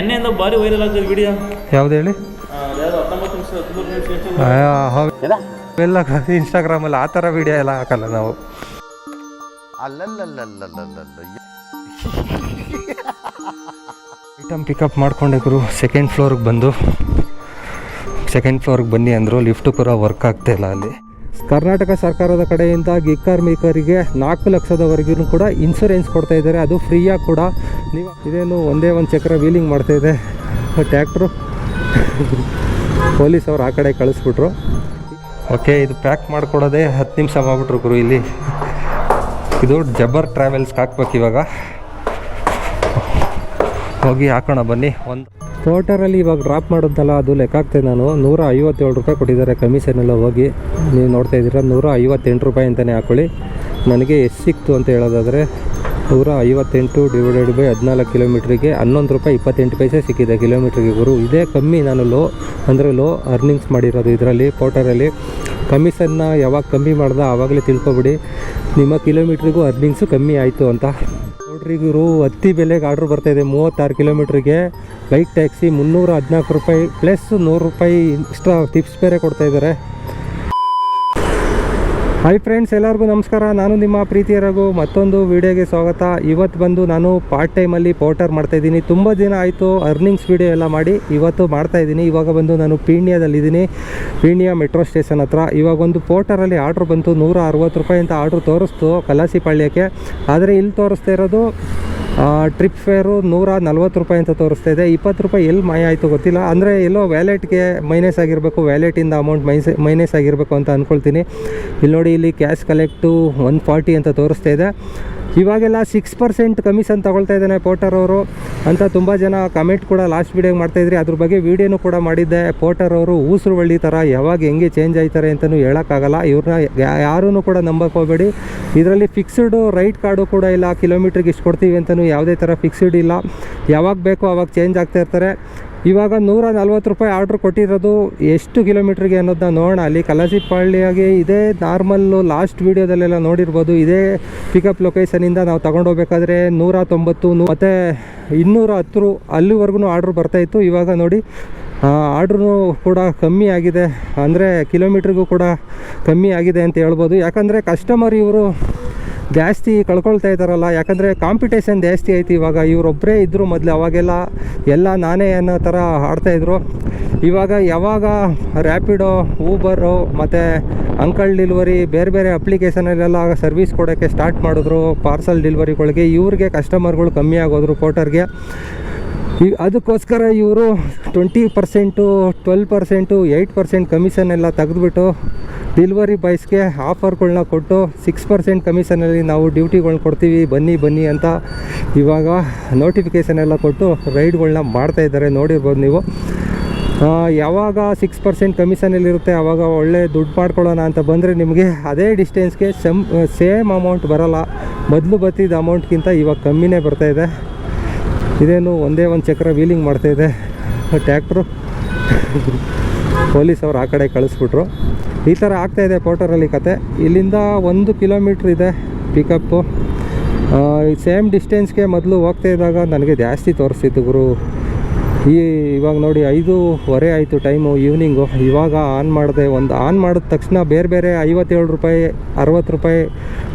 ಎಣ್ಣೆಯಿಂದ ಭಾರಿ ವೈರಲ್ ಆಗ್ತದೆ ವಿಡಿಯೋ. ಯಾವ್ದು ಹೇಳಿ? 19 ನಿಮಿಷ 13 ನಿಮಿಷ ಎಲ್ಲ ಇನ್ಸ್ಟಾಗ್ರಾಮಲ್ಲಿ ಆ ಥರ ವಿಡಿಯೋ ಎಲ್ಲ ಹಾಕಲ್ಲ ನಾವು. ಐಟಮ್ ಪಿಕಪ್ ಮಾಡ್ಕೊಂಡೆ ಗುರು. ಸೆಕೆಂಡ್ ಫ್ಲೋರಿಗೆ ಬನ್ನಿ ಅಂದರು. ಲಿಫ್ಟು ಕೂಡ ವರ್ಕ್ ಆಗ್ತಾಯಿಲ್ಲ ಅಲ್ಲಿ. ಕರ್ನಾಟಕ ಸರ್ಕಾರದ ಕಡೆಯಿಂದ ಗಿಗ್ ಕಾರ್ಮಿಕರಿಗೆ 4 ಲಕ್ಷದವರೆಗೂ ಕೂಡ ಇನ್ಶೂರೆನ್ಸ್ ಕೊಡ್ತಾ ಇದ್ದಾರೆ, ಅದು ಫ್ರೀಯಾಗಿ ಕೂಡ. ನೀವು ಇದೇನು ಒಂದೇ ಒಂದು ಚಕ್ರ ವೀಲಿಂಗ್ ಮಾಡ್ತಾಯಿದೆ ಟ್ಯಾಕ್ಟ್ರು. ಪೊಲೀಸ್ ಅವ್ರು ಆ ಕಡೆ ಕಳಿಸ್ಬಿಟ್ರು. ಓಕೆ, ಇದು ಪ್ಯಾಕ್ ಮಾಡಿಕೊಡೋದೇ 10 ನಿಮಿಷ ಮಾಡಿಬಿಟ್ರು ಗುರು. ಇಲ್ಲಿ ಇದು ಜಬ್ಬರ್ ಟ್ರಾವೆಲ್ಸ್ಗೆ ಹಾಕ್ಬೇಕು. ಇವಾಗ ಹೋಗಿ ಹಾಕೋಣ ಬನ್ನಿ. ಒಂದು ಪೋರ್ಟರಲ್ಲಿ ಇವಾಗ ಡ್ರಾಪ್ ಮಾಡೋದಲ್ಲ, ಅದು ಲೆಕ್ಕ ಆಗ್ತಾಯಿದೆ. ನಾನು 157 ರೂಪಾಯಿ ಕೊಟ್ಟಿದ್ದಾರೆ ಕಮಿಷನೆಲ್ಲ. ಹೋಗಿ ನೀವು ನೋಡ್ತಾ ಇದ್ದೀರಾ, 158 ರೂಪಾಯಿ ಅಂತಲೇ ಹಾಕ್ಕೊಳ್ಳಿ. ನನಗೆ ಎಷ್ಟು ಸಿಕ್ತು ಅಂತ ಹೇಳೋದಾದರೆ 158 ಡಿವೈಡೆಡ್ ಬೈ 14 ಕಿಲೋಮೀಟ್ರಿಗೆ 11 ರೂಪಾಯಿ 28 ಪೈಸೆ ಸಿಕ್ಕಿದೆ ಕಿಲೋಮೀಟ್ರಿಗೆ ಗುರು. ಇದೇ ಕಮ್ಮಿ. ನಾನು ಲೋ ಅರ್ನಿಂಗ್ಸ್ ಮಾಡಿರೋದು ಇದರಲ್ಲಿ. ಪೋರ್ಟರಲ್ಲಿ ಕಮಿಷನ್ನ ಯಾವಾಗ ಕಮ್ಮಿ ಮಾಡ್ದೆ ಆವಾಗಲೇ ತಿಳ್ಕೊಬಿಡಿ ನಿಮ್ಮ ಕಿಲೋಮೀಟ್ರಿಗೂ ಅರ್ನಿಂಗ್ಸು ಕಮ್ಮಿ ಆಯಿತು ಅಂತ. ನೋಡ್ರಿ ಗುರು, ಹತ್ತಿ ಬೆಲೆಗೆ ಆರ್ಡ್ರ್ ಬರ್ತಾಯಿದೆ 36 ಕಿಲೋಮೀಟ್ರಿಗೆ. ಬೈಕ್ ಟ್ಯಾಕ್ಸಿ 314 ರೂಪಾಯಿ ಪ್ಲಸ್ 100 ರೂಪಾಯಿ ಎಕ್ಸ್ಟ್ರಾ ಟಿಪ್ಸ್ ಬೇರೆ ಕೊಡ್ತಾಯಿದ್ದಾರೆ. ಹಾಯ್ ಫ್ರೆಂಡ್ಸ್, ಎಲ್ಲರಿಗೂ ನಮಸ್ಕಾರ. ನಾನು ನಿಮ್ಮ ಪ್ರೀತಿಯ ರಘು. ಮತ್ತೊಂದು ವೀಡಿಯೋಗೆ ಸ್ವಾಗತ. ಇವತ್ತು ಬಂದು ನಾನು ಪಾರ್ಟ್ ಟೈಮಲ್ಲಿ ಪೋರ್ಟರ್ ಮಾಡ್ತಾಯಿದ್ದೀನಿ. ತುಂಬ ದಿನ ಆಯಿತು ಅರ್ನಿಂಗ್ಸ್ ವೀಡಿಯೋ ಎಲ್ಲ ಮಾಡಿ. ಇವತ್ತು ಮಾಡ್ತಾಯಿದ್ದೀನಿ. ಇವಾಗ ಬಂದು ನಾನು ಪೀಣ್ಯದಲ್ಲಿದ್ದೀನಿ, ಪೀಣ್ಯ ಮೆಟ್ರೋ ಸ್ಟೇಷನ್ ಹತ್ರ. ಇವಾಗ ಒಂದು ಪೋರ್ಟರಲ್ಲಿ ಆರ್ಡ್ರ್ ಬಂತು 160 ರೂಪಾಯಿ ಅಂತ ಆರ್ಡ್ರ್ ತೋರಿಸ್ತು ಕಲಾಸಿಪಾಳ್ಯಕ್ಕೆ. ಆದರೆ ಇಲ್ಲಿ ತೋರಿಸ್ತಾ ಇರೋದು ಟ್ರಿಪ್ ಫೇರು 140 ರೂಪಾಯಿ ಅಂತ ತೋರಿಸ್ತಾ ಇದೆ. 20 ರೂಪಾಯಿ ಎಲ್ಲಿ ಮಾಯ ಆಯಿತು ಗೊತ್ತಿಲ್ಲ. ಅಂದರೆ ಎಲ್ಲೋ ವ್ಯಾಲೆಟ್ಗೆ ಮೈನಸ್ ಆಗಿರಬೇಕು, ವ್ಯಾಲೆಟಿಂದ ಅಮೌಂಟ್ ಮೈನಸ್ ಆಗಿರಬೇಕು ಅಂತ ಅಂದ್ಕೊಳ್ತೀನಿ. ಇಲ್ಲಿ ನೋಡಿ, ಇಲ್ಲಿ ಕ್ಯಾಶ್ ಕಲೆಕ್ಟು 140 ಅಂತ ತೋರಿಸ್ತಾ ಇದೆ. ಇವಾಗೆಲ್ಲ 6% ಕಮಿಷನ್ ತೊಗೊಳ್ತಾ ಇದ್ದಾನೆ ಪೋರ್ಟರ್ ಅವರು ಅಂತ ತುಂಬ ಜನ ಕಮೆಂಟ್ ಕೂಡ ಲಾಸ್ಟ್ ವೀಡಿಯೋಗೆ ಮಾಡ್ತಾಯಿದ್ರಿ. ಅದ್ರ ಬಗ್ಗೆ ವೀಡಿಯೋನು ಕೂಡ ಮಾಡಿದ್ದೆ. ಪೋರ್ಟರ್ ಅವರು ಊಸರು ಬಳ್ಳಿ ಥರ ಯಾವಾಗ ಹೆಂಗೆ ಚೇಂಜ್ ಆಯ್ತಾರೆ ಅಂತಲೂ ಹೇಳೋಕ್ಕಾಗಲ್ಲ. ಇವ್ರನ್ನ ಯಾರೂ ಕೂಡ ನಂಬಕ್ಕೆ ಹೋಗಬೇಡಿ. ಇದರಲ್ಲಿ ಫಿಕ್ಸ್ಡ್ ರೈಟ್ ಕಾರ್ಡು ಕೂಡ ಇಲ್ಲ. ಕಿಲೋಮೀಟ್ರಿಗೆ ಇಷ್ಟು ಕೊಡ್ತೀವಿ ಅಂತಲೂ ಯಾವುದೇ ಥರ ಫಿಕ್ಸ್ಡ್ ಇಲ್ಲ. ಯಾವಾಗ ಬೇಕೋ ಆವಾಗ ಚೇಂಜ್ ಆಗ್ತಾ ಇರ್ತಾರೆ. ಇವಾಗ 140 ರೂಪಾಯಿ ಆರ್ಡ್ರ್ ಕೊಟ್ಟಿರೋದು ಎಷ್ಟು ಕಿಲೋಮೀಟ್ರಿಗೆ ಅನ್ನೋದನ್ನ ನೋಡೋಣ. ಅಲ್ಲಿ ಕಲಾಸಿಪಾಳ್ಯಗೆ ಇದೇ ನಾರ್ಮಲ್ಲು ಲಾಸ್ಟ್ ವೀಡಿಯೋದಲ್ಲೆಲ್ಲ ನೋಡಿರ್ಬೋದು. ಇದೇ ಪಿಕಪ್ ಲೊಕೇಶನಿಂದ ನಾವು ತೊಗೊಂಡೋಗ್ಬೇಕಾದ್ರೆ 190 ಮತ್ತು 210 ಅಲ್ಲಿವರೆಗೂ ಆರ್ಡ್ರ್ ಬರ್ತಾಯಿತ್ತು. ಇವಾಗ ನೋಡಿ ಆರ್ಡ್ರೂ ಕೂಡ ಕಮ್ಮಿ ಆಗಿದೆ, ಅಂದರೆ ಕಿಲೋಮೀಟ್ರಿಗೂ ಕೂಡ ಕಮ್ಮಿ ಆಗಿದೆ ಅಂತ ಹೇಳ್ಬೋದು. ಯಾಕಂದರೆ ಕಸ್ಟಮರ್ ಇವರು ಜಾಸ್ತಿ ಕಳ್ಕೊಳ್ತಾ ಇದ್ದಾರಲ್ಲ. ಯಾಕಂದರೆ ಕಾಂಪಿಟೇಷನ್ ಜಾಸ್ತಿ ಆಯ್ತು. ಇವಾಗ ಇವರೊಬ್ಬರೇ ಇದ್ದರು ಮೊದಲು. ಅವಾಗೆಲ್ಲ ಎಲ್ಲ ನಾನೇ ಅನ್ನೋ ಥರ ಆಡ್ತಾಯಿದ್ರು. ಇವಾಗ ಯಾವಾಗ ರ್ಯಾಪಿಡೋ, ಊಬರು ಮತ್ತು ಅಂಕಲ್ ಡೆಲಿವರಿ ಬೇರೆ ಬೇರೆ ಅಪ್ಲಿಕೇಶನಲ್ಲೆಲ್ಲ ಸರ್ವಿಸ್ ಕೊಡೋಕ್ಕೆ ಸ್ಟಾರ್ಟ್ ಮಾಡಿದ್ರು ಪಾರ್ಸಲ್ ಡೆಲಿವರಿಗಳಿಗೆ, ಇವ್ರಿಗೆ ಕಸ್ಟಮರ್ಗಳು ಕಮ್ಮಿ ಆಗೋದ್ರು ಪೋರ್ಟರ್ಗೆ. ಅದಕ್ಕೋಸ್ಕರ ಇವರು 20%, 12%, 8% ಕಮಿಷನ್ ಎಲ್ಲ ತೆಗೆದುಬಿಟ್ಟು ಡೆಲಿವರಿ ಬಾಯ್ಸ್ಗೆ ಆಫರ್ಗಳನ್ನ ಕೊಟ್ಟು 6% ಕಮಿಷನಲ್ಲಿ ನಾವು ಡ್ಯೂಟಿಗಳ್ನ ಕೊಡ್ತೀವಿ, ಬನ್ನಿ ಅಂತ ಇವಾಗ ನೋಟಿಫಿಕೇಷನ್ ಎಲ್ಲ ಕೊಟ್ಟು ರೈಡ್ಗಳನ್ನ ಮಾಡ್ತಾಯಿದ್ದಾರೆ. ನೋಡಿರ್ಬೋದು ನೀವು. ಯಾವಾಗ 6% ಕಮಿಷನಲ್ಲಿರುತ್ತೆ ಆವಾಗ ಒಳ್ಳೆ ದುಡ್ಡು ಮಾಡ್ಕೊಳ್ಳೋಣ ಅಂತ ಬಂದರೆ ನಿಮಗೆ ಅದೇ ಡಿಸ್ಟೆನ್ಸ್ಗೆ ಸೇಮ್ ಅಮೌಂಟ್ ಬರೋಲ್ಲ. ಮೊದಲು ಬರ್ತಿದ್ದ ಅಮೌಂಟ್ಗಿಂತ ಇವಾಗ ಕಮ್ಮಿನೇ ಬರ್ತಾಯಿದೆ. ಇದೇನು ಒಂದೇ ಒಂದು ಚಕ್ರ ವೀಲಿಂಗ್ ಮಾಡ್ತಾಯಿದೆ ಟ್ಯಾಕ್ಟ್ರು. ಪೊಲೀಸ್ ಅವ್ರು ಆ ಕಡೆ ಕಳಿಸ್ಬಿಟ್ರು. ಈ ಥರ ಆಗ್ತಾಯಿದೆ ಪೋರ್ಟರಲ್ಲಿ ಕತೆ. ಇಲ್ಲಿಂದ 1 ಕಿಲೋಮೀಟ್ರ್ ಇದೆ ಪಿಕಪ್ಪು. ಸೇಮ್ ಡಿಸ್ಟೆನ್ಸ್ಗೆ ಮೊದಲು ಹೋಗ್ತಾ ಇದ್ದಾಗ ನನಗೆ ಜಾಸ್ತಿ ತೋರಿಸ್ತಿತ್ತು ಗುರು. ಇವಾಗ ನೋಡಿ 5:15 ಆಯಿತು ಟೈಮು, ಈವ್ನಿಂಗು. ಇವಾಗ ಆನ್ ಮಾಡಿದ ತಕ್ಷಣ ಬೇರೆ 57 ರೂಪಾಯಿ 60 ರೂಪಾಯಿ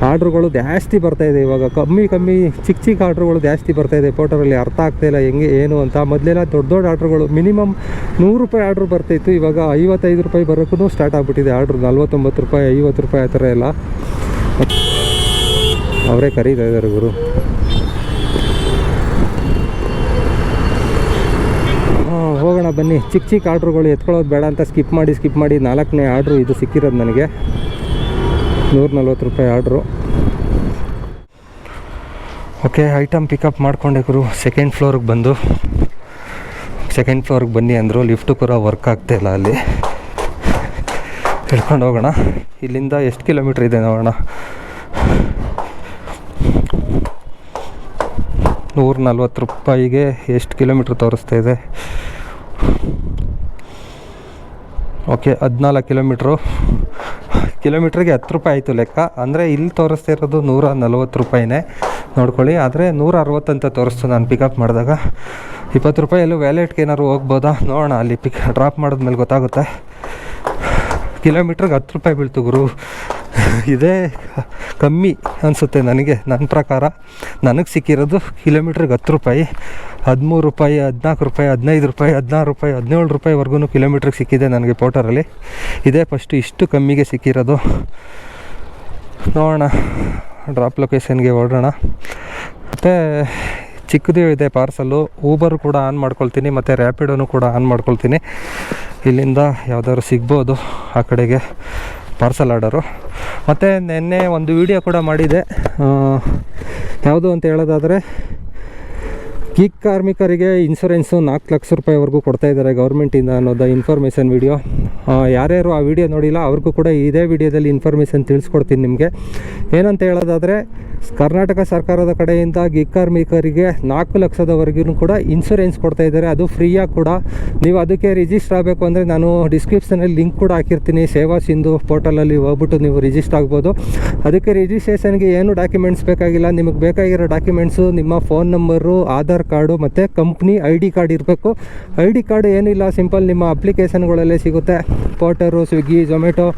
ಆರ್ಡ್ರುಗಳು ಜಾಸ್ತಿ ಬರ್ತಾಯಿದೆ. ಇವಾಗ ಕಮ್ಮಿ ಚಿಕ್ಕ ಆರ್ಡ್ರುಗಳು ಜಾಸ್ತಿ ಬರ್ತಾಯಿದೆ ಪೋರ್ಟರಲ್ಲಿ. ಅರ್ಥ ಆಗ್ತಾಯಿಲ್ಲ ಹೆಂಗೆ ಏನು ಅಂತ. ಮೊದಲೆಲ್ಲ ದೊಡ್ಡ ಆರ್ಡ್ರುಗಳು ಮಿನಿಮಮ್ 100 ರೂಪಾಯಿ ಆರ್ಡ್ರು ಬರ್ತಾಯಿತ್ತು. ಇವಾಗ 55 ರೂಪಾಯಿ ಬರೋಕ್ಕೂ ಸ್ಟಾರ್ಟ್ ಆಗಿಬಿಟ್ಟಿದೆ ಆರ್ಡ್ರು. 49 ರೂಪಾಯಿ 50 ರೂಪಾಯಿ ಆ ಥರ ಎಲ್ಲ ಅವರೇ ಕರೀತಾ ಇದ್ದಾರೆ ಗುರು. ಹೋಗೋಣ ಬನ್ನಿ. ಚಿಕ್ಕ ಆರ್ಡ್ರುಗಳು ಎತ್ಕೊಳ್ಳೋದು ಬೇಡ ಅಂತ ಸ್ಕಿಪ್ ಮಾಡಿ 4ನೇ ಆರ್ಡ್ರು ಇದು ಸಿಕ್ಕಿರೋದು ನನಗೆ. 140 ರೂಪಾಯಿ ಆರ್ಡ್ರು. ಓಕೆ, ಐಟಮ್ ಪಿಕಪ್ ಮಾಡ್ಕೊಂಡೆ ಗುರು. ಸೆಕೆಂಡ್ ಫ್ಲೋರಿಗೆ ಬನ್ನಿ ಅಂದರು. ಲಿಫ್ಟು ಕೂಡ ವರ್ಕ್ ಆಗ್ತಾಯಿಲ್ಲ ಅಲ್ಲಿ. ಹಿಡ್ಕೊಂಡು ಹೋಗೋಣ. ಇಲ್ಲಿಂದ ಎಷ್ಟು ಕಿಲೋಮೀಟ್ರ್ ಇದೆ ನೋಡೋಣ. 140 ರೂಪಾಯಿಗೆ ಎಷ್ಟು ಕಿಲೋಮೀಟ್ರ್ ತೋರಿಸ್ತಾ ಇದೆ. ಓಕೆ, 14 ಕಿಲೋಮೀಟ್ರಿಗೆ 10 ರೂಪಾಯಿ ಆಯಿತು ಲೆಕ್ಕ. ಅಂದರೆ ಇಲ್ಲಿ ತೋರಿಸ್ತಾ ಇರೋದು 140 ರೂಪಾಯಿನೇ ನೋಡ್ಕೊಳ್ಳಿ. ಆದರೆ 160 ಅಂತ ತೋರಿಸ್ತು ನಾನು ಪಿಕಪ್ ಮಾಡಿದಾಗ. 20 ರೂಪಾಯಿ ಎಲ್ಲೂ ವ್ಯಾಲೆಟ್ಗೆ ಏನಾದ್ರು ಹೋಗ್ಬೋದಾ ನೋಡೋಣ, ಅಲ್ಲಿ ಡ್ರಾಪ್ ಮಾಡಿದ್ಮೇಲೆ ಗೊತ್ತಾಗುತ್ತೆ. ಕಿಲೋಮೀಟ್ರಿಗೆ 10 ರೂಪಾಯಿ ಬೀಳ್ತು ಗುರು. ಇದೇ ಕಮ್ಮಿ ಅನಿಸುತ್ತೆ ನನಗೆ, ನನ್ನ ಪ್ರಕಾರ. ನನಗೆ ಸಿಕ್ಕಿರೋದು ಕಿಲೋಮೀಟ್ರಿಗೆ 10 ರೂಪಾಯಿ, 13 ರೂಪಾಯಿ, 14 ರೂಪಾಯಿ, 15 ರೂಪಾಯಿ, 16 ರೂಪಾಯಿ, 17 ರೂಪಾಯಿವರೆಗೂ ಕಿಲೋಮೀಟ್ರಿಗೆ ಸಿಕ್ಕಿದೆ ನನಗೆ ಪೋರ್ಟರಲ್ಲಿ. ಇದೇ ಫಸ್ಟು ಇಷ್ಟು ಕಮ್ಮಿಗೆ ಸಿಕ್ಕಿರೋದು. ನೋಡೋಣ, ಡ್ರಾಪ್ ಲೊಕೇಶನ್ಗೆ ಹೊರಡೋಣ. ಮತ್ತು ಚಿಕ್ಕದು ಇದೆ ಪಾರ್ಸಲ್ಲು. ಊಬರು ಕೂಡ ಆನ್ ಮಾಡ್ಕೊಳ್ತೀನಿ ಮತ್ತು ರ್ಯಾಪಿಡೋನು ಕೂಡ ಆನ್ ಮಾಡ್ಕೊಳ್ತೀನಿ. ಇಲ್ಲಿಂದ ಯಾವ್ದಾದ್ರು ಸಿಗ್ಬೋದು ಆ ಕಡೆಗೆ ಪಾರ್ಸಲ್ ಆರ್ಡರು. ಮತ್ತು ನಿನ್ನೆ ಒಂದು ವಿಡಿಯೋ ಕೂಡ ಮಾಡಿದೆ, ಯಾವುದು ಅಂತ ಹೇಳೋದಾದರೆ ಗೀಗ್ ಕಾರ್ಮಿಕರಿಗೆ ಇನ್ಶೂರೆನ್ಸು 4 ಲಕ್ಷ ರೂಪಾಯಿವರೆಗೂ ಕೊಡ್ತಾಯಿದ್ದಾರೆ ಗೌರ್ಮೆಂಟಿಂದ ಅನ್ನೋದು ಇನ್ಫಾರ್ಮೇಷನ್ ವಿಡಿಯೋ. ಯಾರ್ಯಾರು ಆ ವಿಡಿಯೋ ನೋಡಿಲ್ಲ ಅವ್ರಿಗೂ ಕೂಡ ಇದೇ ವಿಡಿಯೋದಲ್ಲಿ ಇನ್ಫಾರ್ಮೇಷನ್ ತಿಳಿಸ್ಕೊಡ್ತೀನಿ ನಿಮಗೆ. ಏನಂತ ಹೇಳೋದಾದರೆ ಕರ್ನಾಟಕ ಸರ್ಕಾರದ ಕಡೆಯಿಂದ ಗೀಗ್ ಕಾರ್ಮಿಕರಿಗೆ 4 ಲಕ್ಷದವರೆಗೂ ಕೂಡ ಇನ್ಶೂರೆನ್ಸ್ ಕೊಡ್ತಾಯಿದ್ದಾರೆ, ಅದು ಫ್ರೀಯಾಗಿ ಕೂಡ. ನೀವು ಅದಕ್ಕೆ ರಿಜಿಸ್ಟರ್ ಆಗಬೇಕು ಅಂದರೆ ನಾನು ಡಿಸ್ಕ್ರಿಪ್ಷನಲ್ಲಿ ಲಿಂಕ್ ಕೂಡ ಹಾಕಿರ್ತೀನಿ. ಸೇವಾ ಸಿಂಧು ಪೋರ್ಟಲಲ್ಲಿ ಹೋಗ್ಬಿಟ್ಟು ನೀವು ರಿಜಿಸ್ಟರ್ ಆಗ್ಬೋದು. ಅದಕ್ಕೆ ರಿಜಿಸ್ಟ್ರೇಷನ್ಗೆ ಏನು ಡಾಕ್ಯುಮೆಂಟ್ಸ್ ಬೇಕಾಗಿಲ್ಲ. ನಿಮಗೆ ಬೇಕಾಗಿರೋ ಡಾಕ್ಯುಮೆಂಟ್ಸು ನಿಮ್ಮ ಫೋನ್ ನಂಬರು, ಆಧಾರ್ ಕಾರ್ಡು ಮತ್ತು ಕಂಪ್ನಿ ID ಕಾರ್ಡ್ ಇರಬೇಕು. ID ಕಾರ್ಡ್ ಏನಿಲ್ಲ, ಸಿಂಪಲ್ ನಿಮ್ಮ ಅಪ್ಲಿಕೇಶನ್ಗಳಲ್ಲೇ ಸಿಗುತ್ತೆ. ಪೋರ್ಟರು, ಸ್ವಿಗ್ಗಿ, ಝೊಮ್ಯಾಟೊ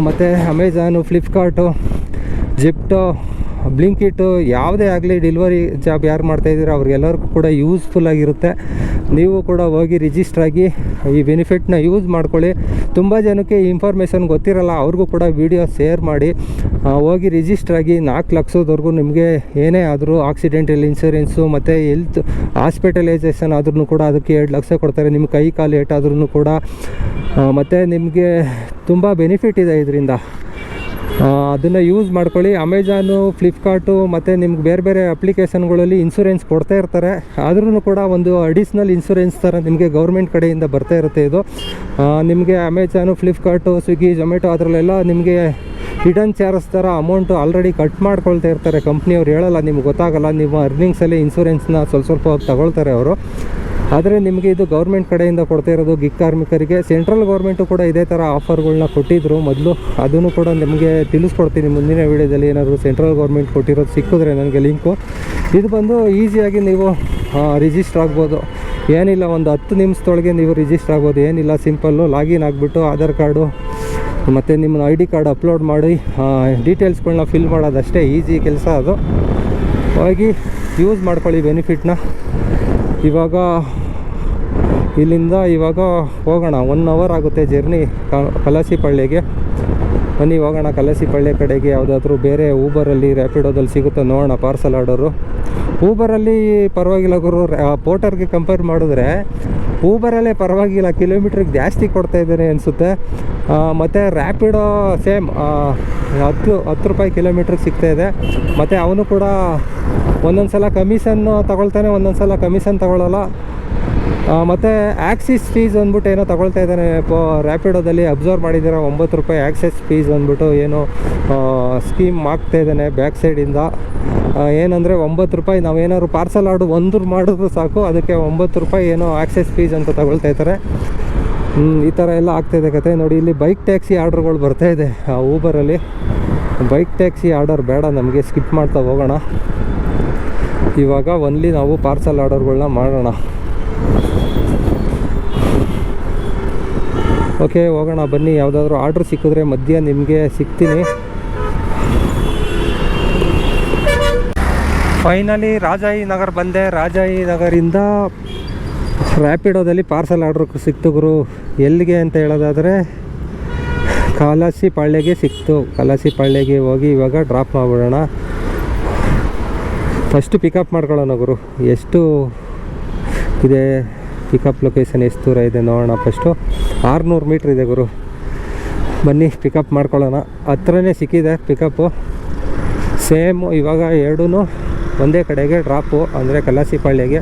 ಮತ್ತು ಅಮೆಝಾನು, ಫ್ಲಿಪ್ಕಾರ್ಟು, ಜಿಪ್ಟೋ, ಬ್ಲಿಂಕಿಟ್ಟು, ಯಾವುದೇ ಆಗಲಿ ಡೆಲಿವರಿ ಜಾಬ್ ಯಾರು ಮಾಡ್ತಾಯಿದ್ದೀರೋ ಅವ್ರಿಗೆಲ್ಲರಿಗೂ ಕೂಡ ಯೂಸ್ಫುಲ್ಲಾಗಿರುತ್ತೆ. ನೀವು ಕೂಡ ಹೋಗಿ ರಿಜಿಸ್ಟ್ರ್ ಆಗಿ ಈ ಬೆನಿಫಿಟ್ನ ಯೂಸ್ ಮಾಡ್ಕೊಳ್ಳಿ. ತುಂಬ ಜನಕ್ಕೆ ಈ ಇನ್ಫಾರ್ಮೇಷನ್ ಗೊತ್ತಿರಲ್ಲ, ಅವ್ರಿಗೂ ಕೂಡ ವಿಡಿಯೋ ಶೇರ್ ಮಾಡಿ. ಹೋಗಿ ರಿಜಿಸ್ಟ್ರ್ ಆಗಿ 4 ಲಕ್ಷದವರೆಗೂ ನಿಮಗೆ ಏನೇ ಆದರೂ ಆಕ್ಸಿಡೆಂಟಲ್ ಇನ್ಶೂರೆನ್ಸು ಮತ್ತು ಹೆಲ್ತ್ ಹಾಸ್ಪಿಟಲೈಸೇಷನ್ ಆದ್ರೂ ಕೂಡ ಅದಕ್ಕೆ 2 ಲಕ್ಷ ಕೊಡ್ತಾರೆ. ನಿಮ್ಮ ಕೈ ಕಾಲು ಏಟಾದ್ರೂ ಕೂಡ. ಮತ್ತು ನಿಮಗೆ ತುಂಬ ಬೆನಿಫಿಟ್ ಇದೆ ಇದರಿಂದ, ಅದನ್ನು ಯೂಸ್ ಮಾಡ್ಕೊಳ್ಳಿ. ಅಮೆಝಾನು, ಫ್ಲಿಪ್ಕಾರ್ಟು ಮತ್ತು ನಿಮ್ಗೆ ಬೇರೆ ಬೇರೆ ಅಪ್ಲಿಕೇಶನ್ಗಳಲ್ಲಿ ಇನ್ಶೂರೆನ್ಸ್ ಕೊಡ್ತಾ ಇರ್ತಾರೆ. ಆದ್ರೂ ಕೂಡ ಒಂದು ಅಡಿಷ್ನಲ್ ಇನ್ಶೂರೆನ್ಸ್ ಥರ ನಿಮಗೆ ಗೌರ್ಮೆಂಟ್ ಕಡೆಯಿಂದ ಬರ್ತಾ ಇರುತ್ತೆ ಇದು. ನಿಮಗೆ ಅಮೆಝಾನು, ಫ್ಲಿಪ್ಕಾರ್ಟು, ಸ್ವಿಗ್ಗಿ, ಝೊಮ್ಯಾಟೊ ಅದರಲ್ಲೆಲ್ಲ ನಿಮಗೆ ಹಿಡನ್ ಚಾರ್ಜಸ್ ಥರ ಅಮೌಂಟು ಆಲ್ರೆಡಿ ಕಟ್ ಮಾಡ್ಕೊಳ್ತಾ ಇರ್ತಾರೆ ಕಂಪ್ನಿಯವ್ರು. ಹೇಳಲ್ಲ, ನಿಮ್ಗೆ ಗೊತ್ತಾಗಲ್ಲ. ನಿಮ್ಮ ಅರ್ನಿಂಗ್ಸಲ್ಲಿ ಇನ್ಶೂರೆನ್ಸ್ನ ಸ್ವಲ್ಪ ತಗೊಳ್ತಾರೆ ಅವರು. ಆದರೆ ನಿಮಗೆ ಇದು ಗೌರ್ಮೆಂಟ್ ಕಡೆಯಿಂದ ಕೊಡ್ತಾ ಇರೋದು ಗೀಗ್ ಕಾರ್ಮಿಕರಿಗೆ. ಸೆಂಟ್ರಲ್ ಗೌರ್ಮೆಂಟು ಕೂಡ ಇದೇ ಥರ ಆಫರ್ಗಳನ್ನ ಕೊಟ್ಟಿದ್ದರು ಮೊದಲು, ಅದನ್ನು ಕೂಡ ನಿಮಗೆ ತಿಳಿಸ್ಕೊಡ್ತೀನಿ ಮುಂದಿನ ವೀಡಿಯೋದಲ್ಲಿ. ಏನಾದರೂ ಸೆಂಟ್ರಲ್ ಗೌರ್ಮೆಂಟ್ ಕೊಟ್ಟಿರೋದು ಸಿಕ್ಕಿದ್ರೆ ನನಗೆ ಲಿಂಕು. ಇದು ಬಂದು ಈಸಿಯಾಗಿ ನೀವು ರಿಜಿಸ್ಟರ್ ಆಗ್ಬೋದು. ಏನಿಲ್ಲ, ಒಂದು 10 ನಿಮಿಷದೊಳಗೆ ನೀವು ರಿಜಿಸ್ಟರ್ ಆಗ್ಬೋದು. ಏನಿಲ್ಲ, ಸಿಂಪಲ್ಲು ಲಾಗಿನ್ ಆಗಿಬಿಟ್ಟು ಆಧಾರ್ ಕಾರ್ಡು ಮತ್ತು ನಿಮ್ಮ ID ಕಾರ್ಡ್ ಅಪ್ಲೋಡ್ ಮಾಡಿ ಡೀಟೇಲ್ಸ್ಗಳನ್ನ ಫಿಲ್ ಮಾಡೋದಷ್ಟೇ. ಈಸಿ ಕೆಲಸ ಅದು. ಹೋಗಿ ಯೂಸ್ ಮಾಡ್ಕೊಳ್ಳಿ ಬೆನಿಫಿಟ್ನ. ಇವಾಗ ಇಲ್ಲಿಂದ ಹೋಗೋಣ. 1 ಅವರ್ ಆಗುತ್ತೆ ಜರ್ನಿ ಕಲಾಸಿಪಳ್ಳಿಗೆ. ಬನ್ನಿ ಹೋಗೋಣ ಕಲಾಸಿಪಳ್ಳಿ ಕಡೆಗೆ. ಯಾವುದಾದ್ರೂ ಬೇರೆ ಊಬರಲ್ಲಿ, ರ್ಯಾಪಿಡೋದಲ್ಲಿ ಸಿಗುತ್ತೋ ನೋಡೋಣ ಪಾರ್ಸಲ್ ಆರ್ಡರು. ಊಬರಲ್ಲಿ ಪರವಾಗಿಲ್ಲ ಗುರು, ಪೋರ್ಟರ್ಗೆ ಕಂಪೇರ್ ಮಾಡಿದ್ರೆ ಊಬರಲ್ಲೇ ಪರವಾಗಿಲ್ಲ, ಕಿಲೋಮೀಟ್ರಿಗೆ ಜಾಸ್ತಿ ಕೊಡ್ತಾಯಿದ್ದಾರೆ ಅನಿಸುತ್ತೆ. ಮತ್ತು ರ್ಯಾಪಿಡೋ ಸೇಮ್ 10 ರೂಪಾಯಿ ಕಿಲೋಮೀಟ್ರಿಗೆ ಸಿಗ್ತಾಯಿದೆ. ಮತ್ತು ಅವನು ಕೂಡ ಒಂದೊಂದು ಸಲ ಕಮಿಷನ್ನು ತಗೊಳ್ತಾನೆ, ಒಂದೊಂದು ಸಲ ಕಮಿಷನ್ ತಗೊಳ್ಳಲ್ಲ. ಮತ್ತು ಆ್ಯಕ್ಸಿಸ್ ಫೀಸ್ ಅಂದ್ಬಿಟ್ಟು ಏನೋ ತಗೊಳ್ತಾ ಇದ್ದಾನೆ ರ್ಯಾಪಿಡೋದಲ್ಲಿ. ಅಬ್ಸರ್ವ್ ಮಾಡಿದ್ದೀರ, 9 ರೂಪಾಯಿ ಆ್ಯಕ್ಸಿಸ್ ಫೀಸ್ ಅಂದ್ಬಿಟ್ಟು ಏನೋ ಸ್ಕೀಮ್ ಆಗ್ತಾಯಿದ್ದಾನೆ ಬ್ಯಾಕ್ ಸೈಡಿಂದ. ಏನಂದರೆ 9 ರೂಪಾಯಿ ನಾವೇನಾದ್ರು ಪಾರ್ಸಲ್ ಆರ್ಡ್ರ್ 1 ಮಾಡಿದ್ರು ಸಾಕು, ಅದಕ್ಕೆ 9 ರೂಪಾಯಿ ಏನೋ ಆ್ಯಕ್ಸೆಸ್ ಫೀಸ್ ಅಂತ ತಗೊಳ್ತಾ ಇದ್ದಾರೆ. ಈ ಥರ ಎಲ್ಲ ಆಗ್ತಾಯಿದೆ ಕತೆ. ನೋಡಿ, ಇಲ್ಲಿ ಬೈಕ್ ಟ್ಯಾಕ್ಸಿ ಆರ್ಡ್ರ್ಗಳು ಬರ್ತಾಯಿದೆ ಊಬರಲ್ಲಿ. ಬೈಕ್ ಟ್ಯಾಕ್ಸಿ ಆರ್ಡರ್ ಬೇಡ ನಮಗೆ, ಸ್ಕಿಪ್ ಮಾಡ್ತಾ ಹೋಗೋಣ. ಇವಾಗ ಒನ್ಲಿ ನಾವು ಪಾರ್ಸಲ್ ಆರ್ಡರ್ಗಳನ್ನ ಮಾಡೋಣ. ಓಕೆ, ಹೋಗೋಣ ಬನ್ನಿ. ಯಾವುದಾದ್ರೂ ಆರ್ಡ್ರ್ ಸಿಕ್ಕಿದ್ರೆ ಮಧ್ಯ ನಿಮಗೆ ಸಿಗ್ತೀನಿ. ಫೈನಲಿ ರಾಜಾಯಿ ನಗರ್ ಬಂದೆ. ರಾಜಾಯಿ ನಗರಿಂದ ರ್ಯಾಪಿಡೋದಲ್ಲಿ ಪಾರ್ಸಲ್ ಆರ್ಡ್ರ್ ಸಿಕ್ತು ಗುರು. ಎಲ್ಲಿಗೆ ಅಂತ ಹೇಳೋದಾದರೆ ಕಲಾಸಿಪಳ್ಳಿಗೆ ಸಿಕ್ತು. ಕಲಾಸಿಪಳ್ಳಿಗೆ ಹೋಗಿ ಇವಾಗ ಡ್ರಾಪ್ ಮಾಡಿಬಿಡೋಣ. ಫಸ್ಟು ಪಿಕಪ್ ಮಾಡ್ಕೊಳ್ಳೋಣ ಗುರು. ಎಷ್ಟು ಇದೆ ಪಿಕಪ್ ಲೊಕೇಶನ್, ಎಷ್ಟು ದೂರ ಇದೆ ನೋಡೋಣ. ಫಸ್ಟು 600 ಮೀಟ್ರ್ ಇದೆ ಗುರು. ಬನ್ನಿ ಪಿಕಪ್ ಮಾಡ್ಕೊಳ್ಳೋಣ. ಹತ್ರನೇ ಸಿಕ್ಕಿದೆ ಪಿಕಪ್ಪು. ಸೇಮ್ ಇವಾಗ ಎರಡೂ ಒಂದೇ ಕಡೆಗೆ ಡ್ರಾಪು, ಅಂದರೆ ಕಲಾಸಿಪಳ್ಳಿಗೆ.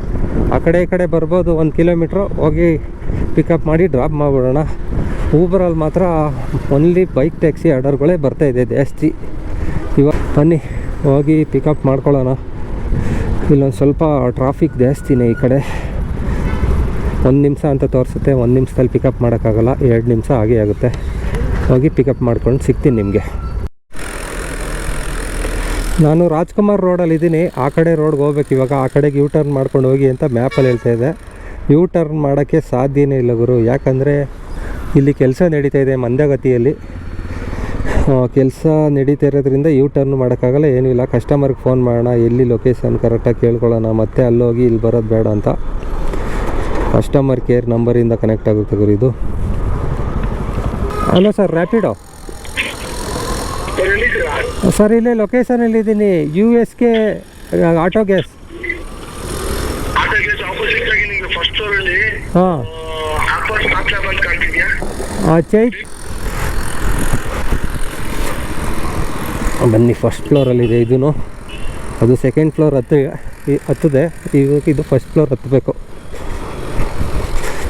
ಆ ಕಡೆ ಈ ಕಡೆ ಬರ್ಬೋದು, 1 ಕಿಲೋಮೀಟ್ರು. ಹೋಗಿ ಪಿಕಪ್ ಮಾಡಿ ಡ್ರಾಪ್ ಮಾಡಿಬಿಡೋಣ. ಊಬರಲ್ಲಿ ಮಾತ್ರ ಓನ್ಲಿ ಬೈಕ್ ಟ್ಯಾಕ್ಸಿ ಆರ್ಡರ್ಗಳೇ ಬರ್ತಾಯಿದೆ ಜಾಸ್ತಿ. ಇವಾಗ ಬನ್ನಿ ಹೋಗಿ ಪಿಕಪ್ ಮಾಡ್ಕೊಳ್ಳೋಣ. ಇಲ್ಲೊಂದು ಸ್ವಲ್ಪ ಟ್ರಾಫಿಕ್ ಜಾಸ್ತಿನೇ ಈ ಕಡೆ. 1 ನಿಮಿಷ ಅಂತ ತೋರಿಸುತ್ತೆ. 1 ನಿಮಿಷದಲ್ಲಿ ಪಿಕಪ್ ಮಾಡೋಕ್ಕಾಗಲ್ಲ, 2 ನಿಮಿಷ ಹಾಗೆ ಆಗುತ್ತೆ. ಹೋಗಿ ಪಿಕಪ್ ಮಾಡ್ಕೊಂಡು ಸಿಗ್ತೀನಿ ನಿಮಗೆ. ನಾನು ರಾಜ್ಕುಮಾರ್ ರೋಡಲ್ಲಿ ಇದ್ದೀನಿ. ಆ ಕಡೆ ರೋಡ್ಗೆ ಹೋಗ್ಬೇಕು ಇವಾಗ. ಆ ಕಡೆಗೆ ಯೂ ಟರ್ನ್ ಮಾಡ್ಕೊಂಡು ಹೋಗಿ ಅಂತ ಮ್ಯಾಪಲ್ಲಿ ಹೇಳ್ತಾ ಇದೆ. ಯೂ ಟರ್ನ್ ಮಾಡೋಕ್ಕೆ ಸಾಧ್ಯನೇ ಇಲ್ಲ ಗುರು, ಯಾಕಂದರೆ ಇಲ್ಲಿ ಕೆಲಸ ನಡೀತಾ ಇದೆ ಮಂದಗತಿಯಲ್ಲಿ. ಕೆಲಸ ನಡೀತಾ ಇರೋದ್ರಿಂದ ಯೂ ಟರ್ನ್ ಮಾಡೋಕ್ಕಾಗಲ್ಲ, ಏನೂ ಇಲ್ಲ. ಕಸ್ಟಮರ್ಗೆ ಫೋನ್ ಮಾಡೋಣ, ಎಲ್ಲಿ ಲೊಕೇಶನ್ ಕರೆಕ್ಟಾಗಿ ಕೇಳ್ಕೊಳ್ಳೋಣ, ಮತ್ತೆ ಅಲ್ಲೋಗಿ ಇಲ್ಲಿ ಬರೋದು ಬೇಡ ಅಂತ. ಕಸ್ಟಮರ್ ಕೇರ್ ನಂಬರಿಂದ ಕನೆಕ್ಟ್ ಆಗುತ್ತೆ ಗುರು ಇದು. ಹಲೋ ಸರ್, ರ್ಯಾಪಿಡೋ ಸರ್, ಇಲ್ಲೇ ಲೊಕೇಶನಲ್ಲಿದ್ದೀನಿ. USK auto gas. ಹಾಂ ಚೈತ್ ಬನ್ನಿ, ಫಸ್ಟ್ ಫ್ಲೋರಲ್ಲಿದೆ ಇದೂ. ಅದು ಸೆಕೆಂಡ್ ಫ್ಲೋರ್ ಹತ್ತದೆ. ಇವಾಗ ಇದು ಫಸ್ಟ್ ಫ್ಲೋರ್ ಹತ್ತಬೇಕು.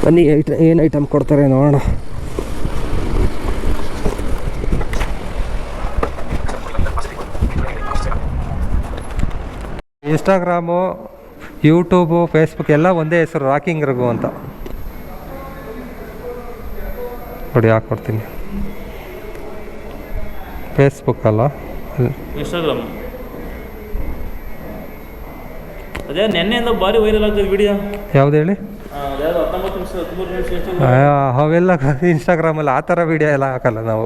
ಬನ್ನಿ, ಏನು ಐಟಮ್ ಕೊಡ್ತಾರೆ ನೋಡೋಣ. ಇನ್ಸ್ಟಾಗ್ರಾಮು, ಯೂಟ್ಯೂಬು, ಫೇಸ್ಬುಕ್ ಎಲ್ಲ ಒಂದೇ ಹೆಸರು, ರಾಕಿಂಗ್ ರಘು ಅಂತ. ನೋಡಿ ಹಾಕ್ಕೊಡ್ತೀನಿ. ಫೇಸ್ಬುಕ್ ಅಲ್ಲ, ಇನ್ಸ್ಟಾಗ್ರಾಮ್. ಅದೇ ನೆನ್ನೆಯಿಂದ ಭಾರಿ ವೈರಲ್ ಆಗ್ತದೆ ವಿಡಿಯೋ. ಯಾವ್ದು ಹೇಳಿ? 19 ನಿಮಿಷ 13 ನಿಮಿಷ ಅವೆಲ್ಲ ಇನ್ಸ್ಟಾಗ್ರಾಮಲ್ಲಿ ಆ ಥರ ವಿಡಿಯೋ ಎಲ್ಲ ಹಾಕಲ್ಲ ನಾವು.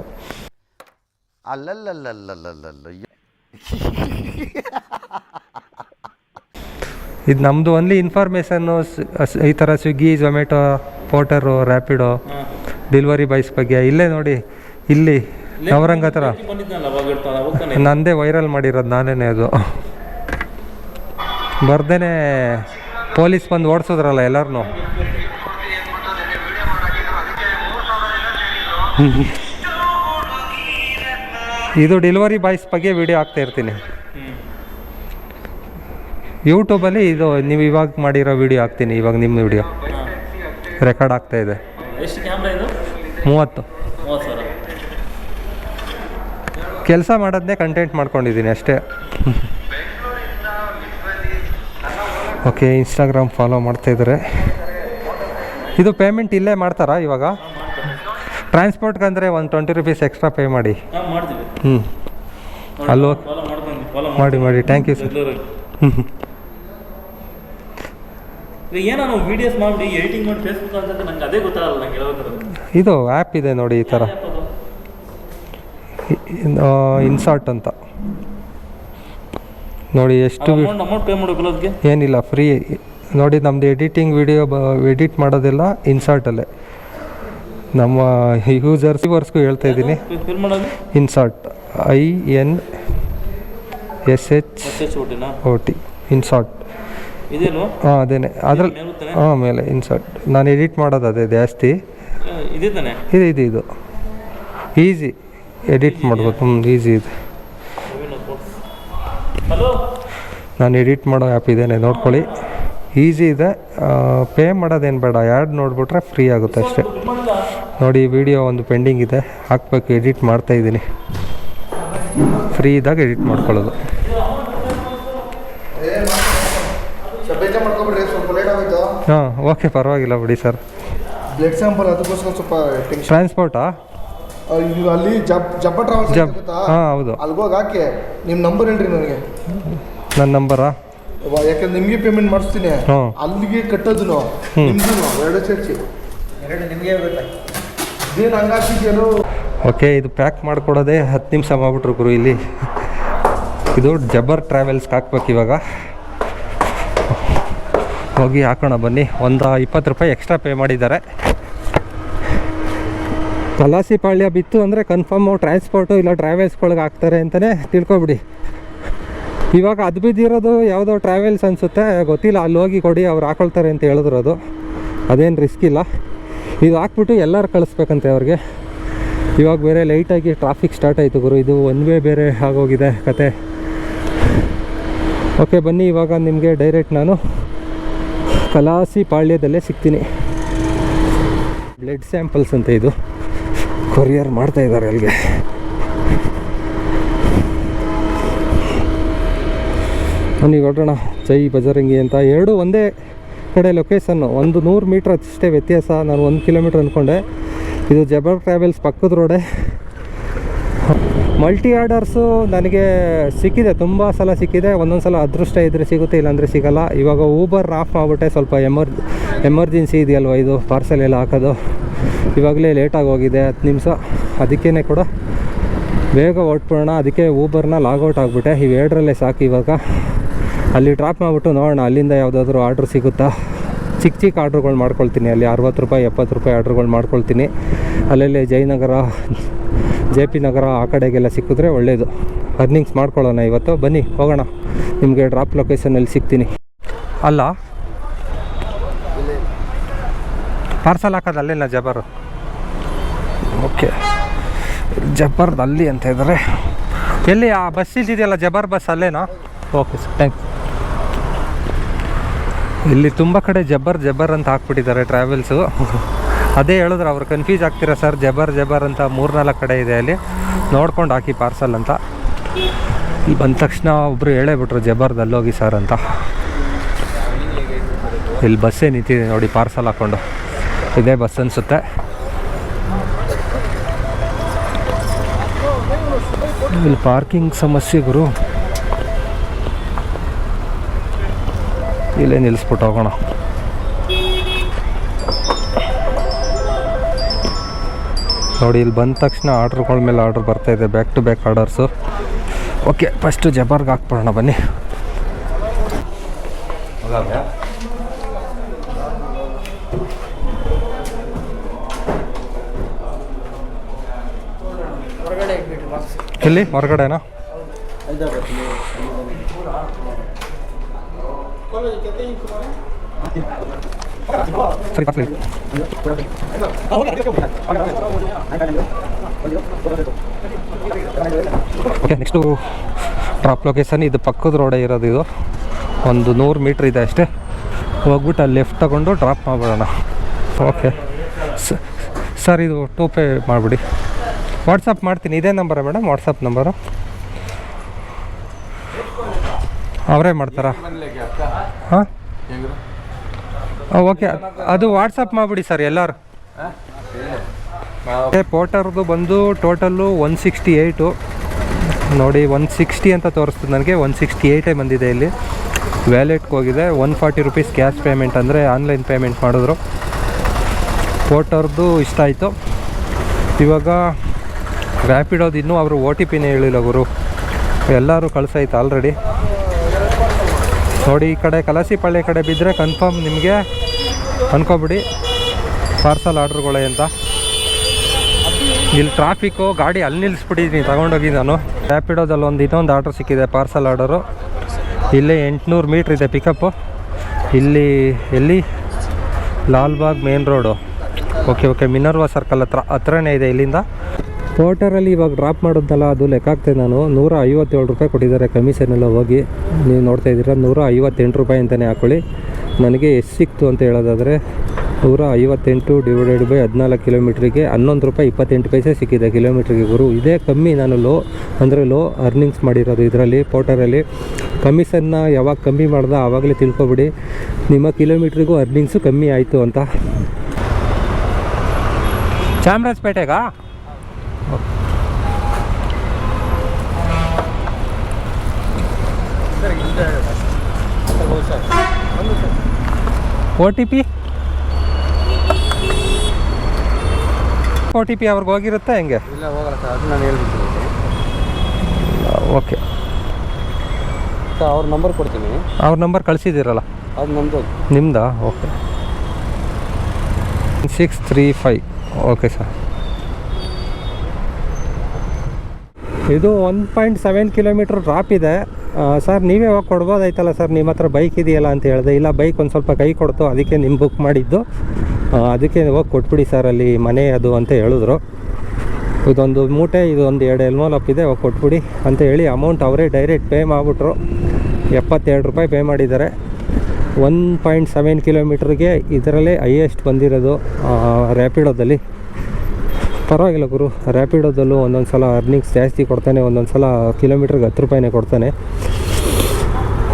ಇದು ನಮ್ಮದು ಓನ್ಲಿ ಇನ್ಫಾರ್ಮೇಷನ್ನು. ಈ ಥರ Swiggy, Zomato, porter, Rapido, delivery boys ಬಗ್ಗೆ. ಇಲ್ಲೇ ನೋಡಿ, ಇಲ್ಲಿ ನವರಂಗ ಹತ್ರ ನಂದೇ ವೈರಲ್ ಮಾಡಿರೋದು, ನಾನೇ ಅದು. ಬರ್ದೇನೆ ಪೊಲೀಸ್ ಬಂದು ಓಡಿಸೋದ್ರಲ್ಲ ಎಲ್ಲರನ್ನೂ. ಇದು ಡೆಲಿವರಿ ಬಾಯ್ಸ್ ಬಗ್ಗೆ ವಿಡಿಯೋ ಹಾಕ್ತಾ ಇರ್ತೀನಿ ಯೂಟ್ಯೂಬಲ್ಲಿ. ಇದು ನೀವು ಇವಾಗ ಮಾಡಿರೋ ವಿಡಿಯೋ ಹಾಕ್ತೀನಿ, ಇವಾಗ ನಿಮ್ಮ ವಿಡಿಯೋ ರೆಕಾರ್ಡ್ ಆಗ್ತಾ ಇದೆ. ಎಷ್ಟು ಕ್ಯಾಮ್ರಾ ಇದು? 30. ಕೆಲಸ ಮಾಡೋದನ್ನೇ ಕಂಟೆಂಟ್ ಮಾಡ್ಕೊಂಡಿದ್ದೀನಿ ಅಷ್ಟೇ. ಓಕೆ, ಇನ್ಸ್ಟಾಗ್ರಾಮ್ ಫಾಲೋ ಮಾಡ್ತಾಯಿದ್ದಾರೆ. ಇದು ಪೇಮೆಂಟ್ ಇಲ್ಲೇ ಮಾಡ್ತಾರಾ ಇವಾಗ? ಟ್ರಾನ್ಸ್ಪೋರ್ಟ್ಗೆ ಅಂದರೆ ಒಂದು 20 ರೂಪೀಸ್ ಎಕ್ಸ್ಟ್ರಾ ಪೇ ಮಾಡಿ. ಅಲ್ಲೋ ಮಾಡಿ. Thank you sir. ಏನೋ ನಾವು ವೀಡಿಯೋಸ್ ಮಾಡಿ ಎಡಿಟಿಂಗ್ ಮಾಡಿ ಫೇಸ್ಬುಕ್ ಅಂತ ನಂಗೆ ಅದೇ ಗೊತ್ತಾಗಲ್ಲ. ನಂಗೆ ಇದು ಆ್ಯಪ್ ಇದೆ ನೋಡಿ, ಈ ಥರ ಇನ್ಸಾರ್ಟ್ ಅಂತ ನೋಡಿ. ಎಷ್ಟು ಅಮೌಂಟ್ ಪೇ ಮಾಡಬೇಕಲ್ಲ ಅದಕ್ಕೆ? ಏನಿಲ್ಲ, ಫ್ರೀ ನೋಡಿ. ನಮ್ಮದು ಎಡಿಟಿಂಗ್ ವಿಡಿಯೋ ಎಡಿಟ್ ಮಾಡೋದೆಲ್ಲ ಇನ್ಸಾರ್ಟಲ್ಲೇ. ನಮ್ಮ ಯೂಸರ್ಸ್ಗೂ ಹೇಳ್ತಾ ಇದ್ದೀನಿ, ಇನ್ಸಾರ್ಟ್ INSHOT ಇನ್ಸಾರ್ಟ್. ಹಾಂ ಅದೇನೆ, ಅದ್ರಲ್ಲಿ ಹಾಂ ಮೇಲೆ ಇನ್ಸರ್ಟ್. ನಾನು ಎಡಿಟ್ ಮಾಡೋದು ಅದೇ ಜಾಸ್ತಿ. ಇದು ಈಸಿ ಎಡಿಟ್ ಮಾಡ್ಬೋದು. ಈಸಿ ಇದೆ. ನಾನು ಎಡಿಟ್ ಮಾಡೋ ಆ್ಯಪ್ ಇದೇನೆ, ನೋಡ್ಕೊಳ್ಳಿ. ಈಸಿ ಇದೆ, ಪೇ ಮಾಡೋದೇನು ಬೇಡ. ಆ್ಯಡ್ ನೋಡಿಬಿಟ್ರೆ ಫ್ರೀ ಆಗುತ್ತೆ ಅಷ್ಟೇ. ನೋಡಿ, ವಿಡಿಯೋ ಒಂದು ಪೆಂಡಿಂಗ್ ಇದೆ, ಹಾಕಬೇಕು. ಎಡಿಟ್ ಮಾಡ್ತಾಯಿದ್ದೀನಿ. ಫ್ರೀ ಇದ್ದಾಗ ಎಡಿಟ್ ಮಾಡ್ಕೊಳ್ಳೋದು. ಹಾಂ ಓಕೆ, ಪರವಾಗಿಲ್ಲ ಬಿಡಿ ಸರ್. ಬ್ಲಡ್ ಸ್ಯಾಂಪಲ್ ಅದಕ್ಕೋಸ್ಕರ ಸ್ವಲ್ಪ ಟ್ರಾನ್ಸ್ಪೋರ್ಟಾ? ಅಲ್ಲಿ ಜಬ್ಬ ಟ್ರಾವೆಲ್ಸ್ ಹಾಂ ಹೌದು. ಅಲ್ಗೋಗಿ ಹಾಕಿ ನಿಮ್ಮ ನಂಬರ್ ಹೇಳ್ರಿ ನನಗೆ. ನನ್ನ ನಂಬರಾ? ಯಾಕಂದ್ರೆ ನಿಮಗೆ ಪೇಮೆಂಟ್ ಮಾಡಿಸ್ತೀನಿ. ಅಲ್ಲಿಗೆ ಕಟ್ಟೋದು ನಿಮ್ದು ಎರಡು ಸೇರಿಸಿ ನಿಮಗೆ ಇದೇನು ಹಂಗಾಗ್ತಿದೆಯಲ್ಲೋ. ಓಕೆ, ಇದು ಪ್ಯಾಕ್ ಮಾಡಿಕೊಡೋದೇ 10 ನಿಮಿಷ ಮಾಡಿಬಿಟ್ರು ಗುರು ಇಲ್ಲಿ. ಇದು ಜಬ್ಬರ್ ಟ್ರಾವೆಲ್ಸ್ಗೆ ಹಾಕ್ಬೇಕು ಇವಾಗ. ಹೋಗಿ ಹಾಕೋಣ ಬನ್ನಿ. ಒಂದು 20 ರೂಪಾಯಿ ಎಕ್ಸ್ಟ್ರಾ ಪೇ ಮಾಡಿದ್ದಾರೆ. ಕಲಾಸಿಪಾಳ್ಯ ಬಿತ್ತು ಅಂದರೆ ಕನ್ಫರ್ಮು ಟ್ರಾನ್ಸ್ಪೋರ್ಟು ಇಲ್ಲ ಟ್ರಾವೆಲ್ಸ್ಗಳಿಗೆ ಹಾಕ್ತಾರೆ ಅಂತಲೇ ತಿಳ್ಕೊಬಿಡಿ. ಇವಾಗ ಅದು ಬಿದ್ದಿರೋದು ಯಾವುದೋ ಟ್ರಾವೆಲ್ಸ್ ಅನಿಸುತ್ತೆ, ಗೊತ್ತಿಲ್ಲ. ಅಲ್ಲಿ ಹೋಗಿ ಕೊಡಿ, ಅವ್ರು ಹಾಕೊಳ್ತಾರೆ ಅಂತ ಹೇಳಿದ್ರು. ಅದು ಅದೇನು ರಿಸ್ಕ್ ಇಲ್ಲ. ಇದು ಹಾಕ್ಬಿಟ್ಟು ಎಲ್ಲರೂ ಕಳಿಸ್ಬೇಕಂತೆ ಅವ್ರಿಗೆ. ಇವಾಗ ಬೇರೆ ಲೈಟಾಗಿ ಟ್ರಾಫಿಕ್ ಸ್ಟಾರ್ಟ್ ಆಯಿತು ಗುರು. ಇದು ಒನ್ ವೇ ಬೇರೆ ಆಗೋಗಿದೆ ಕತೆ. ಓಕೆ ಬನ್ನಿ, ಇವಾಗ ನಿಮಗೆ ಡೈರೆಕ್ಟ್ ನಾನು ಕಲಾಸಿಪಾಳ್ಯದಲ್ಲೇ ಸಿಗ್ತೀನಿ. ಬ್ಲಡ್ ಸ್ಯಾಂಪಲ್ಸ್ ಅಂತ ಇದು ಕೊರಿಯರ್ ಮಾಡ್ತಾಯಿದ್ದಾರೆ ಅಲ್ಲಿಗೆ. ಬನ್ನಿ ಹೊರಡೋಣ. ಜೈ ಬಜರಂಗಿ ಅಂತ ಎರಡು ಒಂದೇ ಕಡೆ ಲೊಕೇಶನ್ನು. ಒಂದು 100 ಮೀಟ್ರ್ ಅಷ್ಟೇ ವ್ಯತ್ಯಾಸ. ನಾನು 1 ಕಿಲೋಮೀಟ್ರ್ ಅಂದ್ಕೊಂಡೆ. ಇದು ಜಬರ್ ಟ್ರಾವೆಲ್ಸ್ ಪಕ್ಕದ ರೋಡೆ. ಮಲ್ಟಿ ಆರ್ಡರ್ಸು ನನಗೆ ಸಿಕ್ಕಿದೆ, ತುಂಬ ಸಲ ಸಿಕ್ಕಿದೆ. ಒಂದೊಂದು ಸಲ ಅದೃಷ್ಟ ಇದ್ದರೆ ಸಿಗುತ್ತೆ, ಇಲ್ಲಾಂದರೆ ಸಿಗೋಲ್ಲ. ಇವಾಗ ಊಬರ್ ಆಫ್ ಮಾಡಿಬಿಟ್ಟೆ, ಸ್ವಲ್ಪ ಎಮರ್ಜೆನ್ಸಿ ಇದೆಯಲ್ವ ಇದು ಪಾರ್ಸಲ್ ಎಲ್ಲ ಹಾಕೋದು. ಇವಾಗಲೇ ಲೇಟಾಗಿ ಹೋಗಿದೆ 10 ನಿಮಿಷ, ಅದಕ್ಕೇ ಕೂಡ ಬೇಗ ಹೊರಟ್ಬಿಡೋಣ. ಅದಕ್ಕೆ ಊಬರ್ನ ಲಾಗೌಟ್ ಆಗಿಬಿಟ್ಟೆ. ಇವೆರಡರಲ್ಲೇ ಸಾಕು. ಇವಾಗ ಅಲ್ಲಿ ಡ್ರಾಪ್ ಮಾಡಿಬಿಟ್ಟು ನೋಡೋಣ ಅಲ್ಲಿಂದ ಯಾವುದಾದ್ರೂ ಆರ್ಡ್ರ್ ಸಿಗುತ್ತಾ. ಚಿಕ್ಕ ಆರ್ಡ್ರುಗಳು ಮಾಡ್ಕೊಳ್ತೀನಿ, ಅಲ್ಲಿ 60 ರೂಪಾಯಿ 70 ರೂಪಾಯಿ ಆರ್ಡ್ರುಗಳು ಮಾಡ್ಕೊಳ್ತೀನಿ. ಅಲ್ಲಲ್ಲಿ ಜಯನಗರ, JP ನಗರ ಆ ಕಡೆಗೆಲ್ಲ ಸಿಕ್ಕಿದ್ರೆ ಒಳ್ಳೆಯದು. ಅರ್ನಿಂಗ್ಸ್ ಮಾಡ್ಕೊಳ್ಳೋಣ ಇವತ್ತು. ಬನ್ನಿ ಹೋಗೋಣ, ನಿಮಗೆ ಡ್ರಾಪ್ ಲೊಕೇಶನಲ್ಲಿ ಸಿಗ್ತೀನಿ. ಅಲ್ಲ ಪಾರ್ಸಲ್ ಹಾಕೋದು ಅಲ್ಲೇನ ಜಬರ್? ಓಕೆ, ಜಬರ್ದು ಅಲ್ಲಿ ಅಂತ ಇದ್ದಾರೆ. ಎಲ್ಲಿ ಆ ಬಸ್ ಇದೆಯಲ್ಲ ಜಬರ್ ಬಸ್ ಅಲ್ಲೇನಾ? Okay sir, thanks. ಇಲ್ಲಿ ತುಂಬ ಕಡೆ ಜಬ್ಬರ್ ಅಂತ ಹಾಕ್ಬಿಟ್ಟಿದ್ದಾರೆ ಟ್ರಾವೆಲ್ಸು. ಅದೇ ಹೇಳಿದ್ರು ಅವ್ರು, ಕನ್ಫ್ಯೂಸ್ ಆಗ್ತೀರಾ ಸರ್, ಜಬರ್ ಅಂತ 3-4 ಕಡೆ ಇದೆ, ಅಲ್ಲಿ ನೋಡ್ಕೊಂಡು ಹಾಕಿ ಪಾರ್ಸಲ್ ಅಂತ. ಇಲ್ಲಿ ಬಂದ ತಕ್ಷಣ ಒಬ್ಬರು ಹೇಳೇಬಿಟ್ರು ಜಬರ್ದಲ್ಲಿ ಹೋಗಿ ಸರ್ ಅಂತ. ಇಲ್ಲಿ ಬಸ್ಸೇ ನಿಂತಿದೆ ನೋಡಿ, ಪಾರ್ಸಲ್ ಹಾಕ್ಕೊಂಡು. ಇದೇ ಬಸ್ ಅನಿಸುತ್ತೆ. ಇಲ್ಲಿ ಪಾರ್ಕಿಂಗ್ ಸಮಸ್ಯೆ ಗುರು, ಇಲ್ಲೇ ನಿಲ್ಲಿಸ್ಬಿಟ್ಟು ಹೋಗೋಣ. ನೋಡಿ ಇಲ್ಲಿ ಬಂದ ತಕ್ಷಣ ಆರ್ಡ್ರುಗಳ ಮೇಲೆ ಆರ್ಡ್ರ್ ಬರ್ತಾಯಿದೆ, back to back orders. Okay, first ಜಬರ್ಗೆ ಹಾಕ್ಬಿಡೋಣ ಬನ್ನಿ. ಇಲ್ಲಿ ಹೊರಗಡೆನಾ? ಸರಿ ಬರ್ಲಿ. ಓಕೆ, ನೆಕ್ಸ್ಟು ಡ್ರಾಪ್ ಲೊಕೇಶನ್ ಇದು ಪಕ್ಕದ ರೋಡೇ ಇರೋದು. ಇದು ಒಂದು 100 ಮೀಟ್ರ್ ಇದೆ ಅಷ್ಟೇ. ಹೋಗ್ಬಿಟ್ಟು ಅಲ್ಲಿ ಲೆಫ್ಟ್ ತಗೊಂಡು ಡ್ರಾಪ್ ಮಾಡಿಬಿಡೋಣ. ಓಕೆ ಸರ್, ಇದು ಟೋಪೇ ಮಾಡಿಬಿಡಿ. ವಾಟ್ಸಪ್ ಮಾಡ್ತೀನಿ, ಇದೇ ನಂಬರಾ ಮೇಡಮ್? ವಾಟ್ಸಪ್ ನಂಬರು ಅವರೇ ಮಾಡ್ತಾರಾ? ಹಾಂ ಓಕೆ, ಅದು ವಾಟ್ಸಪ್ ಮಾಡಿಬಿಡಿ ಸರ್ ಎಲ್ಲರೂ. ಪೋಟರ್ದು ಬಂದು ಟೋಟಲ್ಲು 168 ನೋಡಿ, 160 ಅಂತ ತೋರಿಸ್ತದೆ ನನಗೆ. 168 ಬಂದಿದೆ. ಇಲ್ಲಿ ವ್ಯಾಲೆಟ್ಗೆ ಹೋಗಿದೆ. 140 ರೂಪೀಸ್ ಕ್ಯಾಶ್ ಪೇಮೆಂಟ್, ಅಂದರೆ ಆನ್ಲೈನ್ ಪೇಮೆಂಟ್ ಮಾಡಿದ್ರು. ಪೋಟರ್ದು ಇಷ್ಟ ಆಯಿತು. ಇವಾಗ ರ್ಯಾಪಿಡೋದು ಇನ್ನೂ ಅವರು OTP ಹೇಳಿಲ್ಲ ಗುರು, ಎಲ್ಲರೂ ಕಳಿಸಾಯ್ತು ಆಲ್ರೆಡಿ. ನೋಡಿ ಈ ಕಡೆ ಕಲಸಿಪಳ್ಳಿ ಕಡೆ ಬಿದ್ದರೆ ಕನ್ಫರ್ಮ್ ನಿಮಗೆ ಅನ್ಕೋಬಿಡಿ ಪಾರ್ಸಲ್ ಆರ್ಡ್ರುಗಳೇ ಅಂತ. ಇಲ್ಲಿ ಟ್ರಾಫಿಕ್ಕು, ಗಾಡಿ ಅಲ್ಲಿ ನಿಲ್ಲಿಸ್ಬಿಟ್ಟಿದ್ದೀನಿ ತಗೊಂಡೋಗಿ ನಾನು. ರ್ಯಾಪಿಡೋದಲ್ಲಿ ಇನ್ನೊಂದು ಆರ್ಡ್ರ್ ಸಿಕ್ಕಿದೆ, ಪಾರ್ಸಲ್ ಆರ್ಡರು. ಇಲ್ಲೇ 800 ಮೀಟ್ರ್ ಇದೆ ಪಿಕಪ್ಪು. ಇಲ್ಲಿ ಎಲ್ಲಿ? Lalbagh main road. Okay, Minerva circle ಹತ್ರನೇ ಇದೆ ಇಲ್ಲಿಂದ. ಪೋರ್ಟರಲ್ಲಿ ಇವಾಗ ಡ್ರಾಪ್ ಮಾಡೋದಲ್ಲ, ಅದು ಲೆಕ್ಕ ಹಾಕ್ತೇನೆ ನಾನು. 157 ರೂಪಾಯಿ ಕೊಟ್ಟಿದ್ದಾರೆ ಕಮಿಷನೆಲ್ಲ ಹೋಗಿ. ನೀವು ನೋಡ್ತಾ ಇದ್ದೀರಾ, 158 ರೂಪಾಯಿ ಅಂತಲೇ ಹಾಕ್ಕೊಳ್ಳಿ. ನನಗೆ ಎಷ್ಟು ಸಿಕ್ತು ಅಂತ ಹೇಳೋದಾದರೆ 158 ಡಿವೈಡೆಡ್ ಬೈ 14 ಕಿಲೋಮೀಟ್ರಿಗೆ 11 ರೂಪಾಯಿ 28 ಪೈಸೆ ಸಿಕ್ಕಿದೆ ಕಿಲೋಮೀಟ್ರಿಗೆ ಗುರು. ಇದೇ ಕಮ್ಮಿ. ನಾನು ಲೋ ಅರ್ನಿಂಗ್ಸ್ ಮಾಡಿರೋದು ಇದರಲ್ಲಿ ಪೋರ್ಟರಲ್ಲಿ. ಕಮಿಷನ್ನ ಯಾವಾಗ ಕಮ್ಮಿ ಮಾಡ್ದೆ ಆವಾಗಲೇ ತಿಳ್ಕೊಬಿಡಿ ನಿಮ್ಮ ಕಿಲೋಮೀಟ್ರಿಗೂ ಅರ್ನಿಂಗ್ಸು ಕಮ್ಮಿ ಆಯಿತು ಅಂತ. ಚಾಮರಾಜಪೇಟೆಗಾ? OTP ಅವ್ರಿಗೆ ಹೋಗಿರುತ್ತಾ ಹೆಂಗೆ? ಇಲ್ಲ, ಹೋಗಲ್ಲ ಸರ್, ಅದು ನಾನು ಹೇಳ್ಬಿಡ್ತೀನಿ. ಓಕೆ ಸರ್, ಅವ್ರ ನಂಬರ್ ಕೊಡ್ತೀನಿ. ಅವ್ರ ನಂಬರ್ ಕಳಿಸಿದ್ದೀರಲ್ಲ, ಅದು ನಮ್ಮದು. ನಿಮ್ಮದಾ? ಓಕೆ, 635. Okay sir. ಇದು 1.7 ಕಿಲೋಮೀಟ್ರ್ ಡ್ರಾಪ್ ಇದೆ ಸರ್. ನೀವೇ ಹೋಗಿ ಕೊಡ್ಬೋದಾಯ್ತಲ್ಲ ಸರ್, ನಿಮ್ಮ ಹತ್ರ ಬೈಕ್ ಇದೆಯಲ್ಲ ಅಂತ ಹೇಳಿದೆ. ಇಲ್ಲ, ಬೈಕ್ ಒಂದು ಸ್ವಲ್ಪ ಕೈ ಕೊಡ್ತು, ಅದಕ್ಕೆ ನಿಮ್ಮ ಬುಕ್ ಮಾಡಿದ್ದು. ಅದಕ್ಕೆ ಹೋಗಿ ಕೊಟ್ಬಿಡಿ ಸರ್, ಅಲ್ಲಿ ಮನೆ ಅದು ಅಂತ ಹೇಳಿದ್ರು. ಇದೊಂದು ಮೂಟೆ, ಇದೊಂದು 2 ಎಲ್ಮೋಲಪ್ ಇದೆ, ಹೋಗಿ ಕೊಟ್ಬಿಡಿ ಅಂತ ಹೇಳಿ ಅಮೌಂಟ್ ಅವರೇ ಡೈರೆಕ್ಟ್ ಪೇ ಮಾಡಿಬಿಟ್ರು. 72 ರೂಪಾಯಿ ಪೇ ಮಾಡಿದ್ದಾರೆ. 1.7 ಕಿಲೋಮೀಟ್ರಿಗೆ ಇದರಲ್ಲೇ ಹೈಯೆಸ್ಟ್ ಬಂದಿರೋದು ರ್ಯಾಪಿಡೋದಲ್ಲಿ. ಪರವಾಗಿಲ್ಲ ಗುರು, ರ್ಯಾಪಿಡೋದಲ್ಲೂ ಒಂದೊಂದು ಸಲ ಅರ್ನಿಂಗ್ಸ್ ಜಾಸ್ತಿ ಕೊಡ್ತಾನೆ, ಒಂದೊಂದು ಸಲ ಕಿಲೋಮೀಟ್ರಿಗೆ 10 ರೂಪಾಯಿನೇ ಕೊಡ್ತಾನೆ.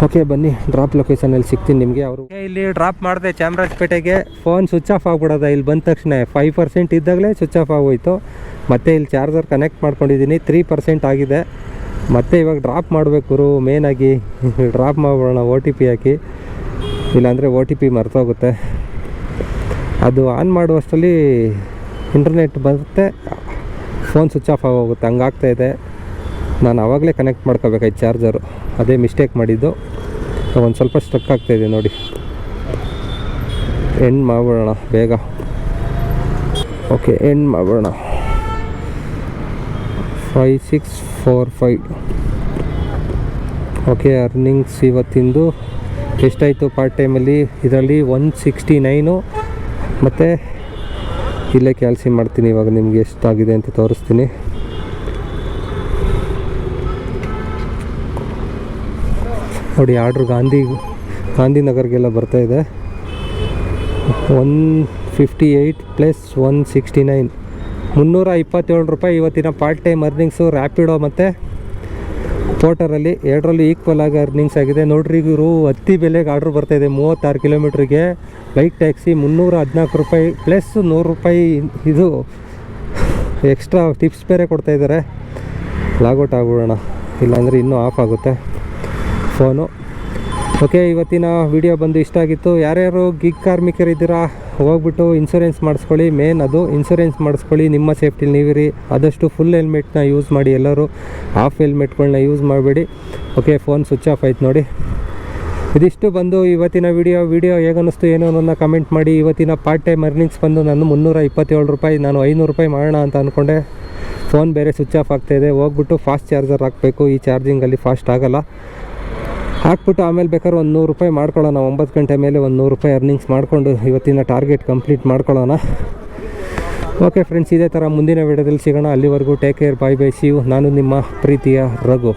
ಓಕೆ ಬನ್ನಿ ಡ್ರಾಪ್ ಲೊಕೇಶನಲ್ಲಿ ಸಿಗ್ತೀನಿ ನಿಮಗೆ. ಅವರು ಇಲ್ಲಿ ಡ್ರಾಪ್ ಮಾಡಿದೆ ಚಾಮರಾಜಪೇಟೆಗೆ. ಫೋನ್ ಸ್ವಿಚ್ ಆಫ್ ಆಗ್ಬಿಡೋದ ಇಲ್ಲಿ ಬಂದ ತಕ್ಷಣ 5% ಇದ್ದಾಗಲೇ ಸ್ವಿಚ್ ಆಫ್ ಆಗೋಯ್ತು. ಮತ್ತು ಇಲ್ಲಿ ಚಾರ್ಜರ್ ಕನೆಕ್ಟ್ ಮಾಡ್ಕೊಂಡಿದ್ದೀನಿ, 3% ಆಗಿದೆ. ಮತ್ತು ಇವಾಗ ಡ್ರಾಪ್ ಮಾಡಬೇಕು ಮೇನಾಗಿ ಡ್ರಾಪ್ ಮಾಡ್ಬಿಡೋಣ OTP ಹಾಕಿ, ಇಲ್ಲಾಂದರೆ OTP ಮರ್ತೋಗುತ್ತೆ. ಅದು ಆನ್ ಮಾಡುವಷ್ಟರಲ್ಲಿ ಇಂಟರ್ನೆಟ್ ಬರುತ್ತೆ, ಫೋನ್ ಸ್ವಿಚ್ ಆಫ್ ಆಗೋಗುತ್ತೆ. ಹಂಗಾಗ್ತಾಯಿದೆ. ನಾನು ಆವಾಗಲೇ ಕನೆಕ್ಟ್ ಮಾಡ್ಕೋಬೇಕಾಯ್ತು ಚಾರ್ಜರು, ಅದೇ ಮಿಸ್ಟೇಕ್ ಮಾಡಿದ್ದು. ಒಂದು ಸ್ವಲ್ಪ ಸ್ಟ್ರಕ್ ಆಗ್ತಾಯಿದೆ ನೋಡಿ. ಎಂಡ್ ಮಾಡ್ಬಿಡೋಣ ಬೇಗ. ಓಕೆ ಎಂಡ್ ಮಾಡ್ಬಿಡೋಣ. 5645. ಓಕೆ ಅರ್ನಿಂಗ್ಸ್ ಇವತ್ತಿಂದು ಎಷ್ಟಾಯಿತು ಪಾರ್ಟ್ ಟೈಮಲ್ಲಿ? ಇದರಲ್ಲಿ 169. ಮತ್ತು ಇಲ್ಲೇ ಕ್ಯಾಲ್ಸಿ ಮಾಡ್ತೀನಿ ಇವಾಗ, ನಿಮಗೆ ಎಷ್ಟಾಗಿದೆ ಅಂತ ತೋರಿಸ್ತೀನಿ. ನೋಡಿ ಆರ್ಡ್ರ್ ಗಾಂಧಿನಗರ್ಗೆಲ್ಲ ಬರ್ತಾಯಿದೆ. 158 + 169, 327 ರೂಪಾಯಿ ಇವತ್ತಿನ ಪಾರ್ಟ್ ಟೈಮ್ ಅರ್ನಿಂಗ್ಸು. ರ್ಯಾಪಿಡೋ ಮತ್ತು ಪೋರ್ಟರಲ್ಲಿ ಎರಡರಲ್ಲೂ ಈಕ್ವಲ್ ಆಗಿ ಅರ್ನಿಂಗ್ಸ್ ಆಗಿದೆ. ನೋಡ್ರಿ ಇವರು ಹತ್ತಿ ಬೆಲೆಗೆ ಆರ್ಡ್ರ್ ಬರ್ತಾಯಿದೆ 36 ಕಿಲೋಮೀಟ್ರಿಗೆ. ಬೈಕ್ ಟ್ಯಾಕ್ಸಿ 314 ರೂಪಾಯಿ + 100 ರೂಪಾಯಿ ಇದು ಎಕ್ಸ್ಟ್ರಾ ಟಿಪ್ಸ್ ಬೇರೆ ಕೊಡ್ತಾಯಿದ್ದಾರೆ. ಲಾಗೌಟ್ ಆಗ್ಬಿಡೋಣ, ಇಲ್ಲಾಂದರೆ ಇನ್ನೂ ಆಫ್ ಆಗುತ್ತೆ ಫೋನು. ಓಕೆ ಇವತ್ತಿನ ವಿಡಿಯೋ ಬಂದು ಇಷ್ಟ ಆಗಿತ್ತು. ಯಾರ್ಯಾರು ಗಿಗ್ ಕಾರ್ಮಿಕರಿದ್ದೀರಾ ಹೋಗ್ಬಿಟ್ಟು ಇನ್ಶೂರೆನ್ಸ್ ಮಾಡಿಸ್ಕೊಳ್ಳಿ. ಮೇನ್ ಅದು ಇನ್ಶೂರೆನ್ಸ್ ಮಾಡಿಸ್ಕೊಳ್ಳಿ, ನಿಮ್ಮ ಸೇಫ್ಟಿಲಿ ನೀವಿರಿ. ಆದಷ್ಟು ಫುಲ್ ಹೆಲ್ಮೆಟ್ನ ಯೂಸ್ ಮಾಡಿ, ಎಲ್ಲರೂ ಹಾಫ್ ಹೆಲ್ಮೆಟ್ಗಳನ್ನ ಯೂಸ್ ಮಾಡಬೇಡಿ. ಓಕೆ ಫೋನ್ ಸ್ವಿಚ್ ಆಫ್ ಆಯ್ತು ನೋಡಿ. ಇದಿಷ್ಟು ಬಂದು ಇವತ್ತಿನ ವಿಡಿಯೋ ಹೇಗನ್ನಿಸ್ತು ಏನೋ ನನ್ನ ಕಮೆಂಟ್ ಮಾಡಿ. ಇವತ್ತಿನ ಪಾರ್ಟ್ ಟೈಮ್ ಅರ್ನಿಂಗ್ಸ್ ಬಂದು ನಾನು 327 ರೂಪಾಯಿ. ನಾನು 500 ರೂಪಾಯಿ ಮಾಡೋಣ ಅಂತ ಅಂದ್ಕೊಂಡೆ, ಫೋನ್ ಬೇರೆ ಸ್ವಿಚ್ ಆಫ್ ಆಗ್ತಾಯಿದೆ. ಹೋಗ್ಬಿಟ್ಟು ಫಾಸ್ಟ್ ಚಾರ್ಜರ್ ಹಾಕಬೇಕು, ಈ ಚಾರ್ಜಿಂಗಲ್ಲಿ ಫಾಸ್ಟ್ ಆಗೋಲ್ಲ. ಹಾಕ್ಬಿಟ್ಟು ಆಮೇಲೆ ಬೇಕಾದ್ರೆ 100 ರೂಪಾಯಿ ಮಾಡ್ಕೊಳ್ಳೋಣ. 9 ಗಂಟೆ ಮೇಲೆ 100 ರೂಪಾಯಿ ಅರ್ನಿಂಗ್ಸ್ ಮಾಡಿಕೊಂಡು ಇವತ್ತಿನ ಟಾರ್ಗೆಟ್ ಕಂಪ್ಲೀಟ್ ಮಾಡ್ಕೊಳ್ಳೋಣ. ಓಕೆ ಫ್ರೆಂಡ್ಸ್, ಇದೇ ಥರ ಮುಂದಿನ ವಿಡಿಯೋದಲ್ಲಿ ಸಿಗೋಣ. ಅಲ್ಲಿವರೆಗೂ take care, bye bye, see you. ನಾನು ನಿಮ್ಮ ಪ್ರೀತಿಯ ರಘು.